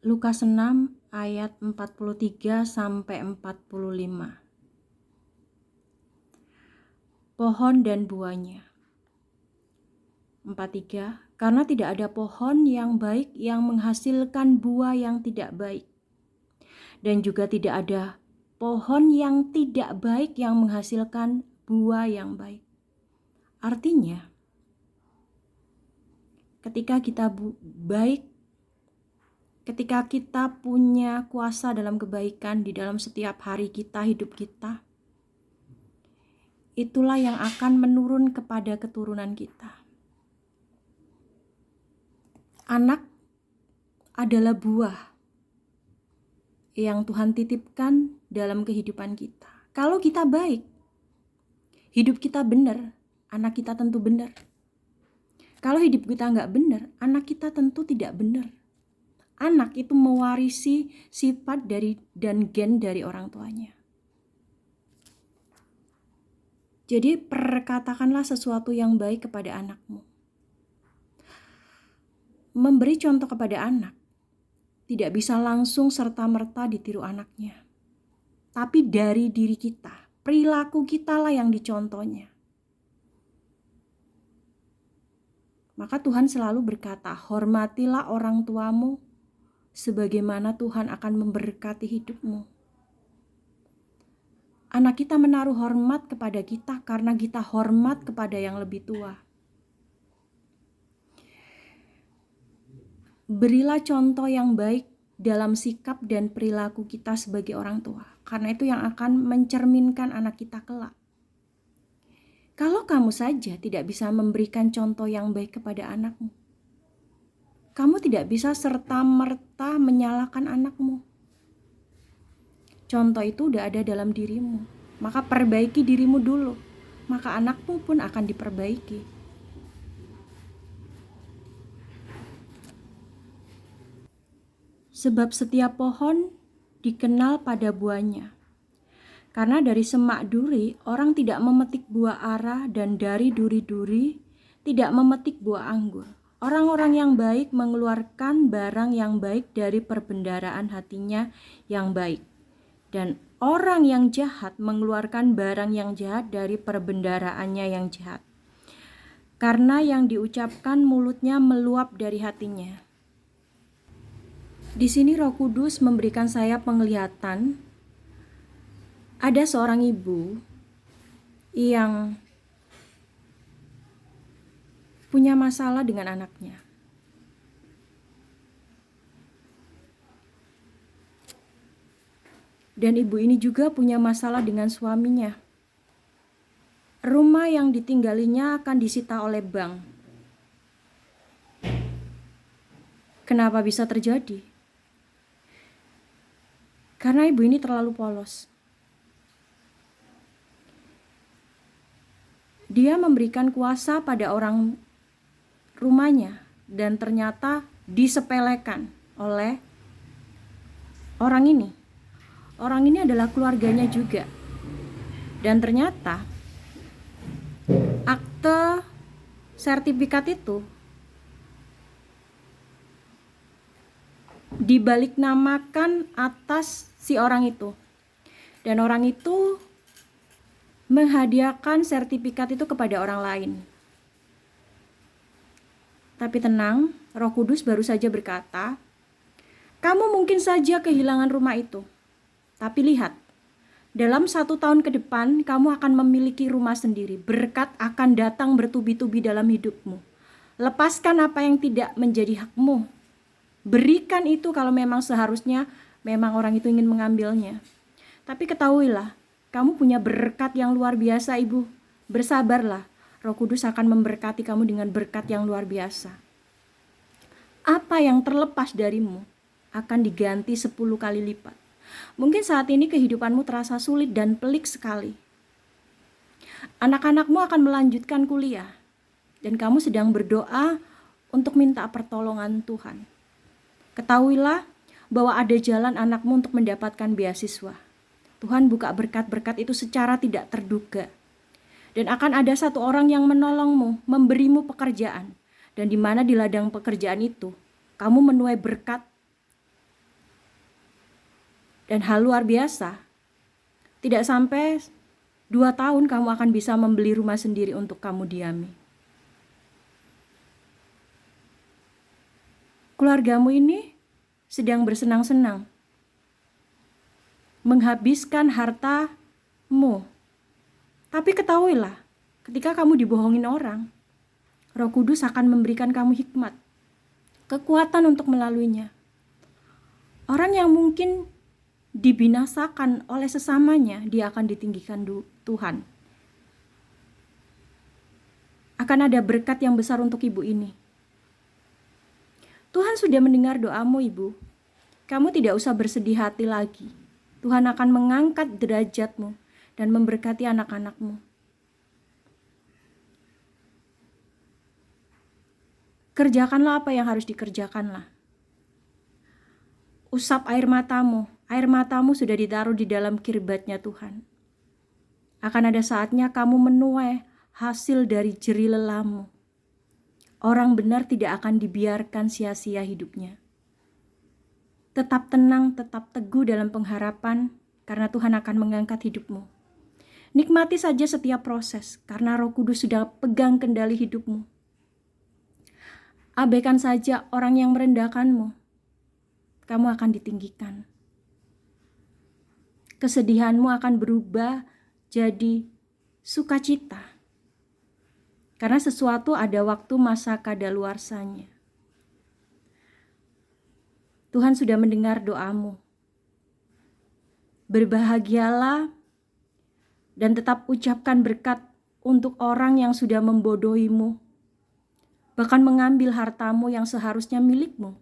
Lukas 6 ayat 43 sampai 45. Pohon dan buahnya. 43. Karena tidak ada pohon yang baik yang menghasilkan buah yang tidak baik, dan juga tidak ada pohon yang tidak baik yang menghasilkan buah yang baik. Artinya, ketika kita baik, ketika kita punya kuasa dalam kebaikan di dalam setiap hari kita, hidup kita, itulah yang akan menurun kepada keturunan kita. Anak adalah buah yang Tuhan titipkan dalam kehidupan kita. Kalau kita baik, hidup kita benar, anak kita tentu benar. Kalau hidup kita nggak benar, anak kita tentu tidak benar. Anak itu mewarisi sifat dan gen dari orang tuanya. Jadi perkatakanlah sesuatu yang baik kepada anakmu. Memberi contoh kepada anak tidak bisa langsung serta-merta ditiru anaknya. Tapi dari diri kita, perilaku kita lah yang dicontohnya. Maka Tuhan selalu berkata, hormatilah orang tuamu sebagaimana Tuhan akan memberkati hidupmu. Anak kita menaruh hormat kepada kita karena kita hormat kepada yang lebih tua. Berilah contoh yang baik dalam sikap dan perilaku kita sebagai orang tua, karena itu yang akan mencerminkan anak kita kelak. Kalau kamu saja tidak bisa memberikan contoh yang baik kepada anakmu, kamu tidak bisa serta-merta menyalahkan anakmu. Contoh itu udah ada dalam dirimu, maka perbaiki dirimu dulu, maka anakmu pun akan diperbaiki. Sebab setiap pohon dikenal pada buahnya. Karena dari semak duri orang tidak memetik buah ara, dan dari duri-duri tidak memetik buah anggur. Orang-orang yang baik mengeluarkan barang yang baik dari perbendaharaan hatinya yang baik, dan orang yang jahat mengeluarkan barang yang jahat dari perbendaharaannya yang jahat. Karena yang diucapkan mulutnya meluap dari hatinya. Di sini Roh Kudus memberikan saya penglihatan. Ada seorang ibu yang punya masalah dengan anaknya. Dan ibu ini juga punya masalah dengan suaminya. Rumah yang ditinggalinya akan disita oleh bank. Kenapa bisa terjadi? Karena ibu ini terlalu polos. Dia memberikan kuasa pada orang rumahnya dan ternyata disepelekan oleh orang ini. Orang ini adalah keluarganya juga. Dan ternyata akte sertifikat itu dibalik namakan atas si orang itu. Dan orang itu menghadiahkan sertifikat itu kepada orang lain. Tapi tenang, Roh Kudus baru saja berkata, kamu mungkin saja kehilangan rumah itu. Tapi lihat, dalam 1 tahun ke depan kamu akan memiliki rumah sendiri. Berkat akan datang bertubi-tubi dalam hidupmu. Lepaskan apa yang tidak menjadi hakmu. Berikan itu kalau memang seharusnya memang orang itu ingin mengambilnya. Tapi ketahuilah, kamu punya berkat yang luar biasa, Ibu. Bersabarlah, Roh Kudus akan memberkati kamu dengan berkat yang luar biasa. Apa yang terlepas darimu akan diganti 10 kali lipat. Mungkin saat ini kehidupanmu terasa sulit dan pelik sekali. Anak-anakmu akan melanjutkan kuliah, dan kamu sedang berdoa untuk minta pertolongan Tuhan. Ketahuilah bahwa ada jalan anakmu untuk mendapatkan beasiswa. Tuhan buka berkat-berkat itu secara tidak terduga. Dan akan ada satu orang yang menolongmu, memberimu pekerjaan. Dan di mana di ladang pekerjaan itu, kamu menuai berkat Dan hal luar biasa, tidak sampai 2 tahun kamu akan bisa membeli rumah sendiri untuk kamu diami. Keluargamu ini sedang bersenang-senang, menghabiskan hartamu. Tapi ketahuilah, ketika kamu dibohongin orang, Roh Kudus akan memberikan kamu hikmat, kekuatan untuk melaluinya. Orang yang mungkin dibinasakan oleh sesamanya, dia akan ditinggikan Tuhan. Akan ada berkat yang besar untuk ibu ini. Tuhan sudah mendengar doamu, ibu. Kamu tidak usah bersedih hati lagi. Tuhan akan mengangkat derajatmu dan memberkati anak-anakmu. Kerjakanlah apa yang harus dikerjakanlah. Usap air matamu sudah ditaruh di dalam kirbatnya Tuhan. Akan ada saatnya kamu menuai hasil dari jerih lelahmu. Orang benar tidak akan dibiarkan sia-sia hidupnya. Tetap tenang, tetap teguh dalam pengharapan, karena Tuhan akan mengangkat hidupmu. Nikmati saja setiap proses, karena Roh Kudus sudah pegang kendali hidupmu. Abaikan saja orang yang merendahkanmu. Kamu akan ditinggikan. Kesedihanmu akan berubah jadi sukacita. Karena sesuatu ada waktu masa kadaluarsanya. Tuhan sudah mendengar doamu. Berbahagialah dan tetap ucapkan berkat untuk orang yang sudah membodohimu, bahkan mengambil hartamu yang seharusnya milikmu.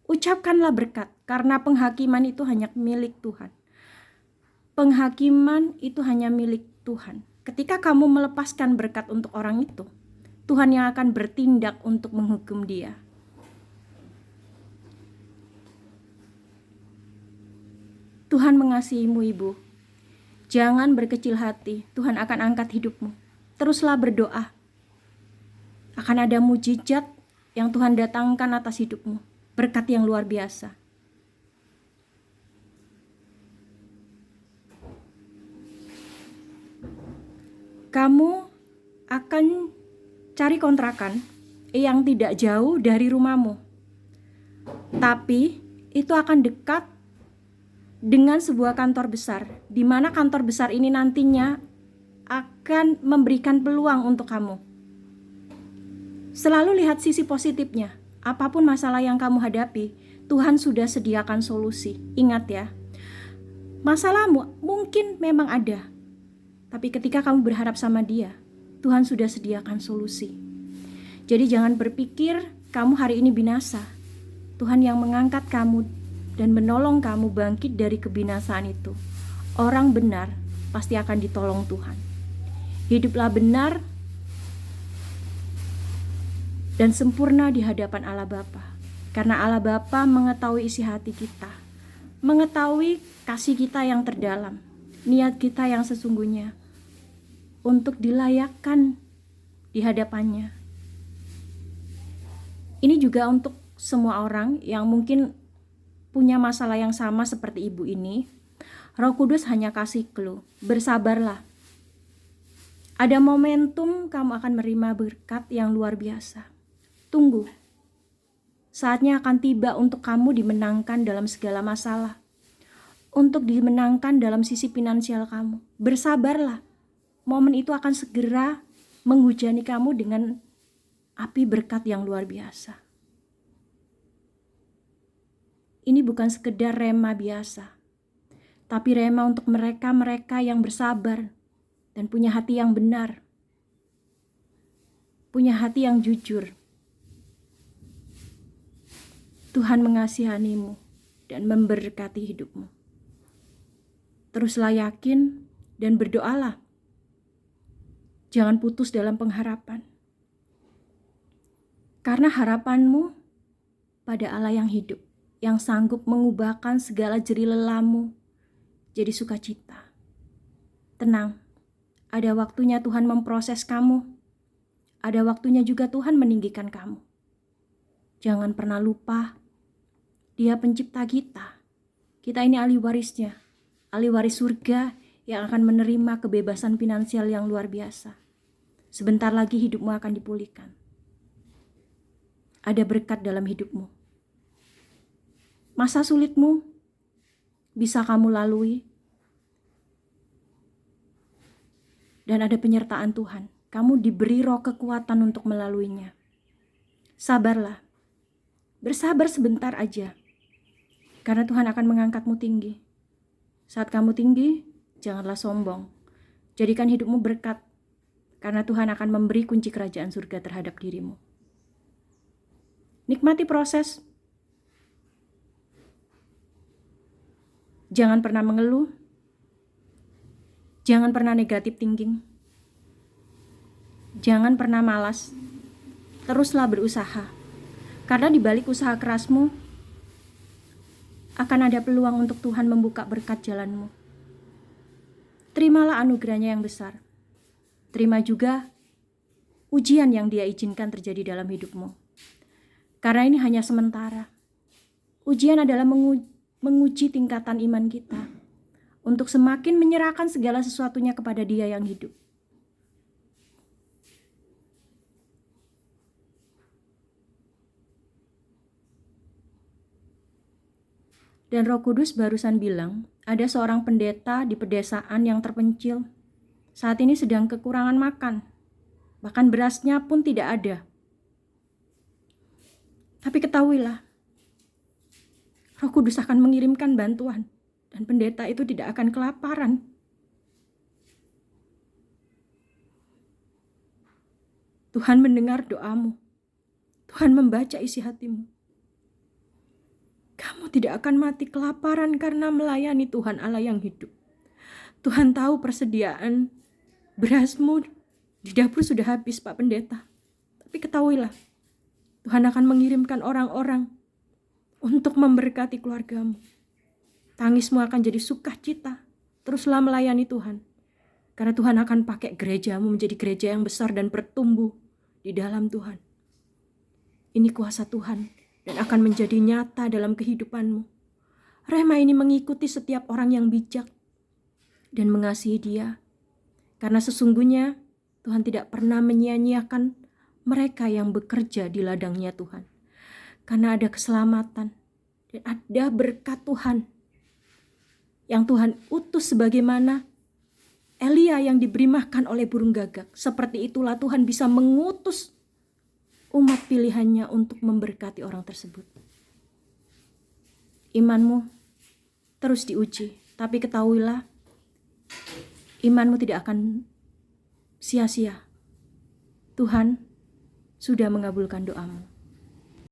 Ucapkanlah berkat, karena penghakiman itu hanya milik Tuhan. Penghakiman itu hanya milik Tuhan. Ketika kamu melepaskan berkat untuk orang itu, Tuhan yang akan bertindak untuk menghukum dia. Tuhan mengasihimu, ibu. Jangan berkecil hati, Tuhan akan angkat hidupmu. Teruslah berdoa. Akan ada mujizat yang Tuhan datangkan atas hidupmu. Berkat yang luar biasa. Kamu akan cari kontrakan yang tidak jauh dari rumahmu. Tapi itu akan dekat dengan sebuah kantor besar, di mana kantor besar ini nantinya akan memberikan peluang untuk kamu. Selalu lihat sisi positifnya. Apapun masalah yang kamu hadapi, Tuhan sudah sediakan solusi. Ingat ya, masalahmu mungkin memang ada, tapi ketika kamu berharap sama Dia, Tuhan sudah sediakan solusi. Jadi jangan berpikir kamu hari ini binasa. Tuhan yang mengangkat kamu dan menolong kamu bangkit dari kebinasaan itu. Orang benar pasti akan ditolong Tuhan. Hiduplah benar dan sempurna di hadapan Allah Bapa. Karena Allah Bapa mengetahui isi hati kita, mengetahui kasih kita yang terdalam, niat kita yang sesungguhnya untuk dilayakkan di hadapannya. Ini juga untuk semua orang yang mungkin punya masalah yang sama seperti ibu ini. Roh Kudus hanya kasih clue, bersabarlah. Ada momentum kamu akan menerima berkat yang luar biasa. Tunggu, saatnya akan tiba untuk kamu dimenangkan dalam segala masalah, untuk dimenangkan dalam sisi finansial kamu. Bersabarlah, momen itu akan segera menghujani kamu dengan api berkat yang luar biasa. Ini bukan sekedar rema biasa, tapi rema untuk mereka-mereka yang bersabar dan punya hati yang benar, punya hati yang jujur. Tuhan mengasihanimu dan memberkati hidupmu. Teruslah yakin dan berdoalah. Jangan putus dalam pengharapan. Karena harapanmu pada Allah yang hidup, yang sanggup mengubahkan segala jerih lelahmu jadi sukacita. Tenang, ada waktunya Tuhan memproses kamu. Ada waktunya juga Tuhan meninggikan kamu. Jangan pernah lupa, Dia pencipta kita. Kita ini ahli warisnya, ahli waris surga yang akan menerima kebebasan finansial yang luar biasa. Sebentar lagi hidupmu akan dipulihkan. Ada berkat dalam hidupmu. Masa sulitmu bisa kamu lalui. Dan ada penyertaan Tuhan. Kamu diberi roh kekuatan untuk melaluinya. Sabarlah. Bersabar sebentar aja. Karena Tuhan akan mengangkatmu tinggi. Saat kamu tinggi, janganlah sombong. Jadikan hidupmu berkat. Karena Tuhan akan memberi kunci kerajaan surga terhadap dirimu. Nikmati proses. Jangan pernah mengeluh. Jangan pernah negatif thinking. Jangan pernah malas. Teruslah berusaha. Karena di balik usaha kerasmu, akan ada peluang untuk Tuhan membuka berkat jalanmu. Terimalah anugerahnya yang besar. Terima juga ujian yang Dia izinkan terjadi dalam hidupmu. Karena ini hanya sementara. Ujian adalah menguji tingkatan iman kita untuk semakin menyerahkan segala sesuatunya kepada Dia yang hidup. Dan Roh Kudus barusan bilang, ada seorang pendeta di pedesaan yang terpencil. Saat ini sedang kekurangan makan. Bahkan berasnya pun tidak ada. Tapi ketahuilah, Roh Kudus akan mengirimkan bantuan. Dan pendeta itu tidak akan kelaparan. Tuhan mendengar doamu. Tuhan membaca isi hatimu. Kamu tidak akan mati kelaparan karena melayani Tuhan Allah yang hidup. Tuhan tahu persediaan berasmu di dapur sudah habis, Pak Pendeta. Tapi ketahuilah, Tuhan akan mengirimkan orang-orang untuk memberkati keluargamu. Tangismu akan jadi sukacita. Teruslah melayani Tuhan. Karena Tuhan akan pakai gerejamu menjadi gereja yang besar dan bertumbuh di dalam Tuhan. Ini kuasa Tuhan dan akan menjadi nyata dalam kehidupanmu. Rema ini mengikuti setiap orang yang bijak dan mengasihi Dia. Karena sesungguhnya Tuhan tidak pernah menyia-nyiakan mereka yang bekerja di ladangnya Tuhan. Karena ada keselamatan dan ada berkat Tuhan yang Tuhan utus sebagaimana Elia yang diberi makan oleh burung gagak. Seperti itulah Tuhan bisa mengutus umat pilihannya untuk memberkati orang tersebut. Imanmu terus diuji, tapi ketahuilah imanmu tidak akan sia-sia. Tuhan sudah mengabulkan doamu.